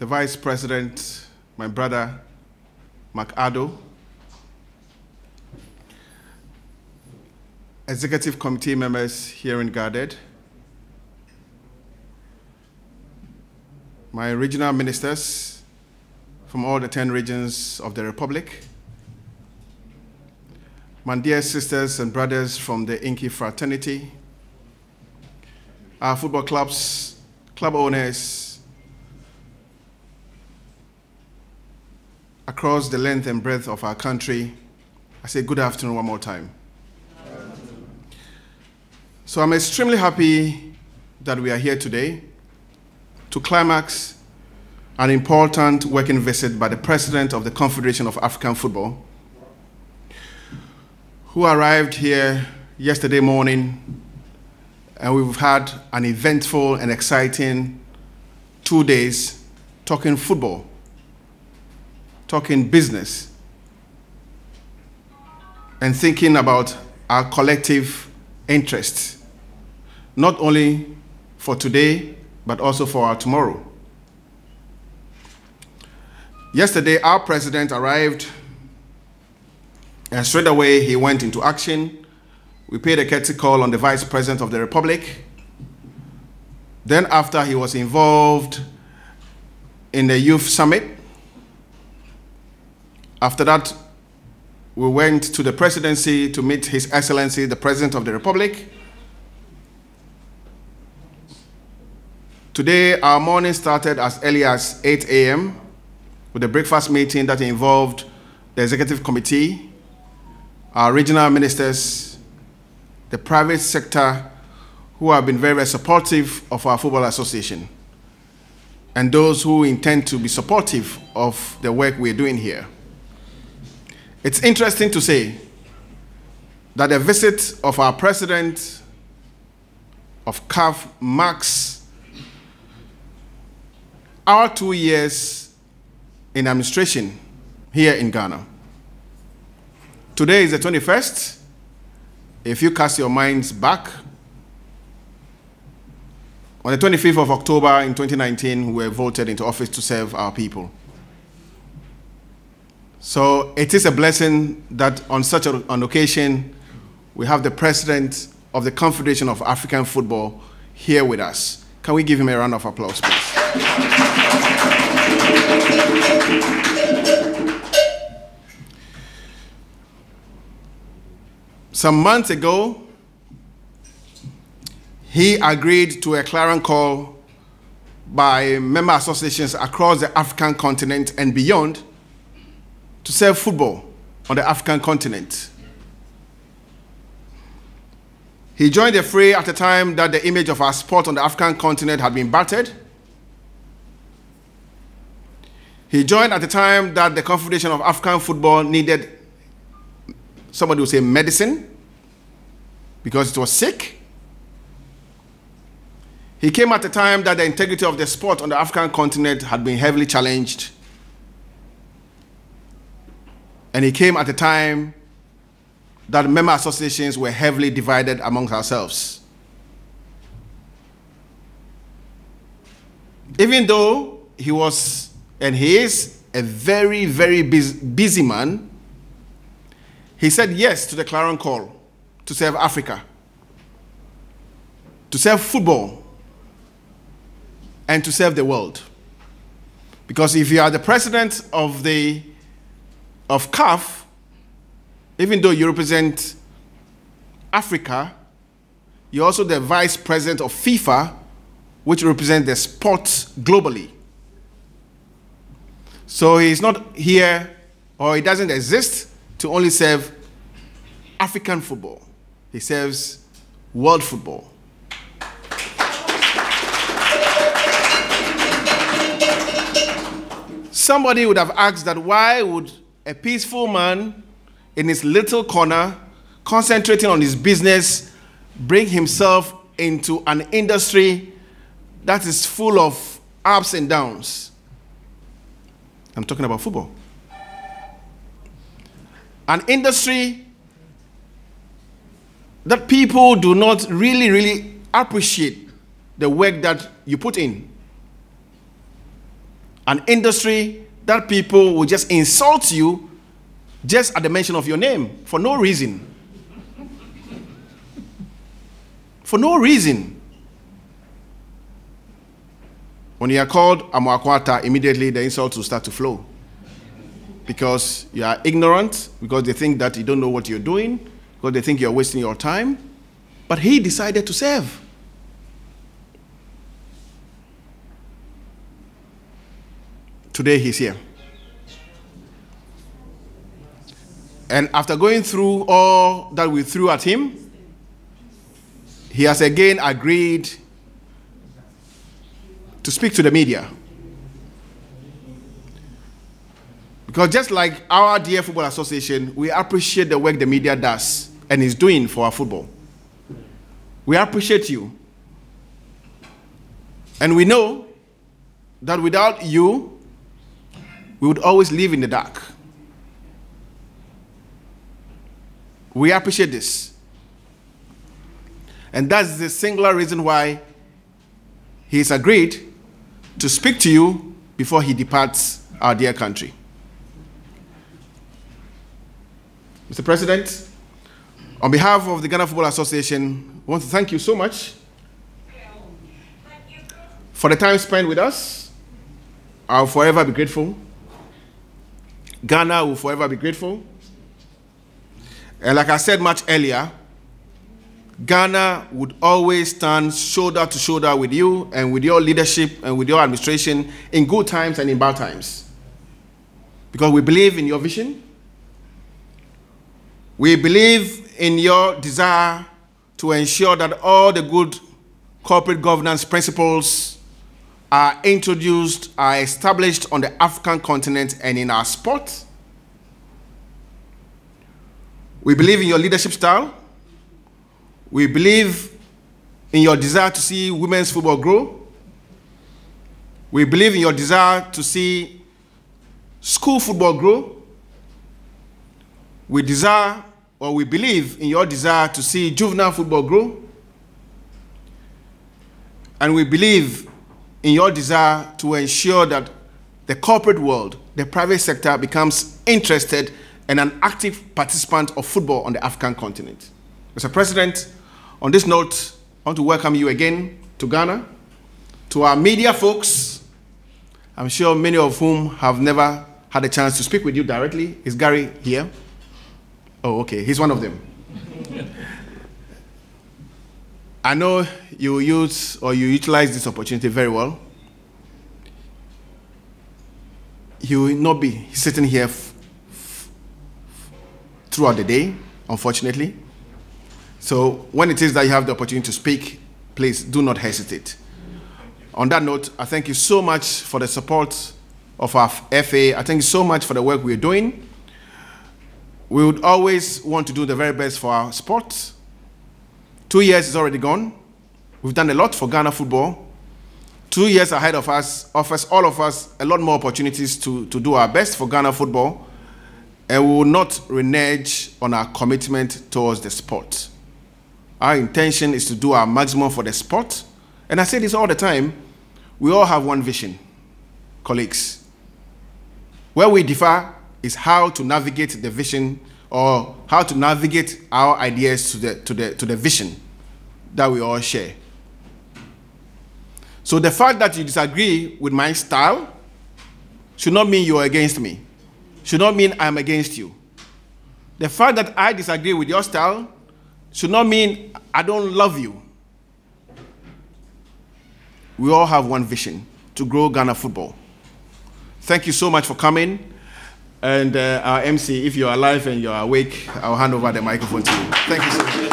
the Vice President, my brother, Mark Addo, Executive Committee members here in Guarded, my regional ministers from all the 10 regions of the Republic, my dear sisters and brothers from the Inky fraternity, our football clubs, club owners across the length and breadth of our country, I say good afternoon one more time. So I'm extremely happy that we are here today to climax an important working visit by the President of the Confederation of African Football, who arrived here yesterday morning, and we've had an eventful and exciting 2 days talking football, talking business, and thinking about our collective interests, not only for today, but also for our tomorrow. Yesterday, our president arrived, and straight away he went into action. We paid a courtesy call on the Vice President of the Republic. Then after, he was involved in the Youth Summit. After that, we went to the presidency to meet His Excellency, the President of the Republic. Today, our morning started as early as 8 a.m. with a breakfast meeting that involved the Executive Committee, our regional ministers, the private sector, who have been very, very supportive of our football association, and those who intend to be supportive of the work we're doing here. It's interesting to say that the visit of our president of CAF marks our 2 years in administration here in Ghana. Today is the 21st. If you cast your minds back, on the 25th of October in 2019, we were voted into office to serve our people. So it is a blessing that on such an occasion, we have the President of the Confederation of African Football here with us. Can we give him a round of applause, please? Some months ago, he agreed to a clarion call by member associations across the African continent and beyond to serve football on the African continent. He joined the fray at a time that the image of our sport on the African continent had been battered. He joined at a time that the Confederation of African Football needed, somebody would say, medicine, because it was sick. He came at a time that the integrity of the sport on the African continent had been heavily challenged. And he came at a time that member associations were heavily divided amongst ourselves. Even though he was, and he is, a very, very busy man, he said yes to the clarion call to serve Africa, to serve football, and to serve the world. Because if you are the president of CAF, even though you represent Africa, you're also the vice president of FIFA, which represents the sports globally. So he's not here, or he doesn't exist to only serve African football. He serves world football. Somebody would have asked that why would a peaceful man in his little corner, concentrating on his business, bring himself into an industry that is full of ups and downs? I'm talking about football. An industry that people do not really appreciate the work that you put in. An industry that people will just insult you just at the mention of your name for no reason. For no reason. When you are called Amoakwata, immediately the insults will start to flow. Because you are ignorant, because they think that you don't know what you're doing, because they think you're wasting your time. But he decided to serve. Today he's here. And after going through all that we threw at him, he has again agreed to speak to the media. Because just like our dear Football Association, we appreciate the work the media does and is doing for our football. We appreciate you. And we know that without you, we would always live in the dark. We appreciate this. And that's the singular reason why he's agreed to speak to you before he departs our dear country. Mr. President, on behalf of the Ghana Football Association, I want to thank you so much for the time spent with us. I'll forever be grateful. Ghana will forever be grateful. And like I said much earlier, Ghana would always stand shoulder to shoulder with you and with your leadership and with your administration in good times and in bad times. Because we believe in your vision. We believe in your desire to ensure that all the good corporate governance principles are introduced, are established on the African continent and in our sport. We believe in your leadership style. We believe in your desire to see women's football grow. We believe in your desire to see school football grow. We believe in your desire to see juvenile football grow. And we believe in your desire to ensure that the corporate world, the private sector, becomes interested and an active participant of football on the African continent. Mr. President, on this note, I want to welcome you again to Ghana. To our media folks, I'm sure many of whom have never had a chance to speak with you directly. Is Gary here? Oh, okay, he's one of them. I know you utilize this opportunity very well. You will not be sitting here throughout the day, unfortunately. So when it is that you have the opportunity to speak, please do not hesitate. On that note, I thank you so much for the support of our FA. I thank you so much for the work we're doing. We would always want to do the very best for our sport. 2 years is already gone. We've done a lot for Ghana football. 2 years ahead of us offers all of us a lot more opportunities to do our best for Ghana football, and we will not renege on our commitment towards the sport. Our intention is to do our maximum for the sport, and I say this all the time, we all have one vision, colleagues. Where we differ is how to navigate the vision, or how to navigate our ideas to the vision that we all share. So the fact that you disagree with my style should not mean you're against me. Should not mean I'm against you. The fact that I disagree with your style should not mean I don't love you. We all have one vision, to grow Ghana football. Thank you so much for coming. And our MC, if you're alive and you're awake, I'll hand over the microphone to you. Thank you so much.